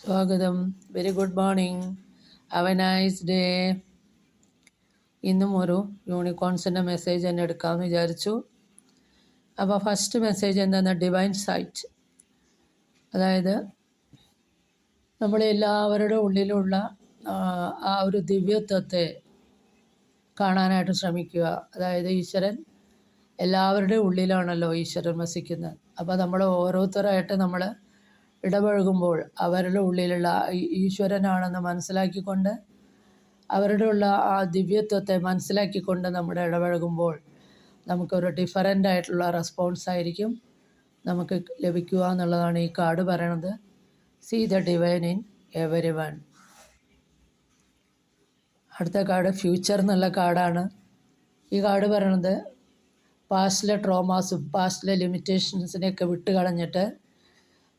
സ്വാഗതം. Very good morning. Have A nice day. ഇന്നും ഒരു യൂണിക്കോൺസിൻ്റെ മെസ്സേജ് തന്നെ എടുക്കാമെന്ന് വിചാരിച്ചു. അപ്പോൾ ഫസ്റ്റ് മെസ്സേജ് എന്താണെന്ന് ഡിവൈൻ സൈറ്റ്, അതായത് നമ്മളെല്ലാവരുടെ ഉള്ളിലുള്ള ആ ഒരു ദിവ്യത്വത്തെ കാണാനായിട്ട് ശ്രമിക്കുക. അതായത് ഈശ്വരൻ എല്ലാവരുടെ ഉള്ളിലാണല്ലോ ഈശ്വരൻ വസിക്കുന്നത്. അപ്പോൾ നമ്മൾ ഓരോരുത്തരായിട്ട് നമ്മൾ ഇടപഴകുമ്പോൾ അവരുടെ ഉള്ളിലുള്ള ഈശ്വരനാണെന്ന് മനസ്സിലാക്കിക്കൊണ്ട് അവരുടെ ഉള്ള ആ ദിവ്യത്വത്തെ മനസ്സിലാക്കിക്കൊണ്ട് നമ്മുടെ ഇടപഴകുമ്പോൾ നമുക്കൊരു ഡിഫറൻ്റ് ആയിട്ടുള്ള റെസ്പോൺസ് ആയിരിക്കും നമുക്ക് ലഭിക്കുക എന്നുള്ളതാണ് ഈ കാർഡ് പറയണത്. See the divine in everyone. അടുത്ത കാർഡ് ഫ്യൂച്ചർ എന്നുള്ള കാർഡാണ്. ഈ കാർഡ് പറയണത് പാസ്റ്റിലെ ട്രോമാസും പാസ്റ്റിലെ ലിമിറ്റേഷൻസിനെയൊക്കെ വിട്ട് കളഞ്ഞിട്ട്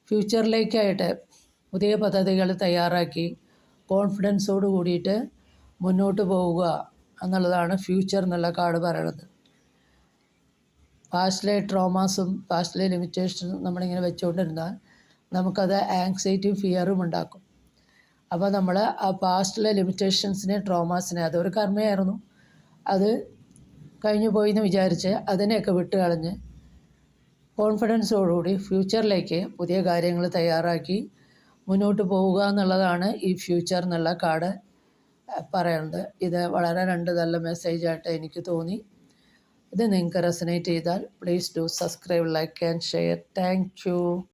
ഫ്യൂച്ചറിലേക്കായിട്ട് പുതിയ പദ്ധതികൾ തയ്യാറാക്കി കോൺഫിഡൻസോട് കൂടിയിട്ട് മുന്നോട്ട് പോവുക എന്നുള്ളതാണ് ഫ്യൂച്ചർ എന്നുള്ള കാർഡ് പറയണത്. പാസ്റ്റിലെ ട്രോമാസും പാസ്റ്റിലെ ലിമിറ്റേഷനും നമ്മളിങ്ങനെ വെച്ചുകൊണ്ടിരുന്നാൽ നമുക്കത് ആങ്സൈറ്റിയും ഫിയറും ഉണ്ടാക്കും. അപ്പോൾ നമ്മൾ ആ പാസ്റ്റിലെ ലിമിറ്റേഷൻസിനെ ട്രോമാസിനെ അതൊരു കർമ്മയായിരുന്നു, അത് കഴിഞ്ഞു പോയി എന്ന് വിചാരിച്ച് അതിനെയൊക്കെ വിട്ട് കളഞ്ഞ് കോൺഫിഡൻസോടുകൂടി ഫ്യൂച്ചറിലേക്ക് പുതിയ കാര്യങ്ങൾ തയ്യാറാക്കി മുന്നോട്ട് പോവുക എന്നുള്ളതാണ് ഈ ഫ്യൂച്ചർ എന്നുള്ള കാർഡ് പറയുന്നത്. ഇത് വളരെ നല്ല മെസ്സേജായിട്ട് എനിക്ക് തോന്നി. ഇത് നിങ്ങൾക്ക് റെസനേറ്റ് ചെയ്താൽ please do subscribe, like and share. Thank you.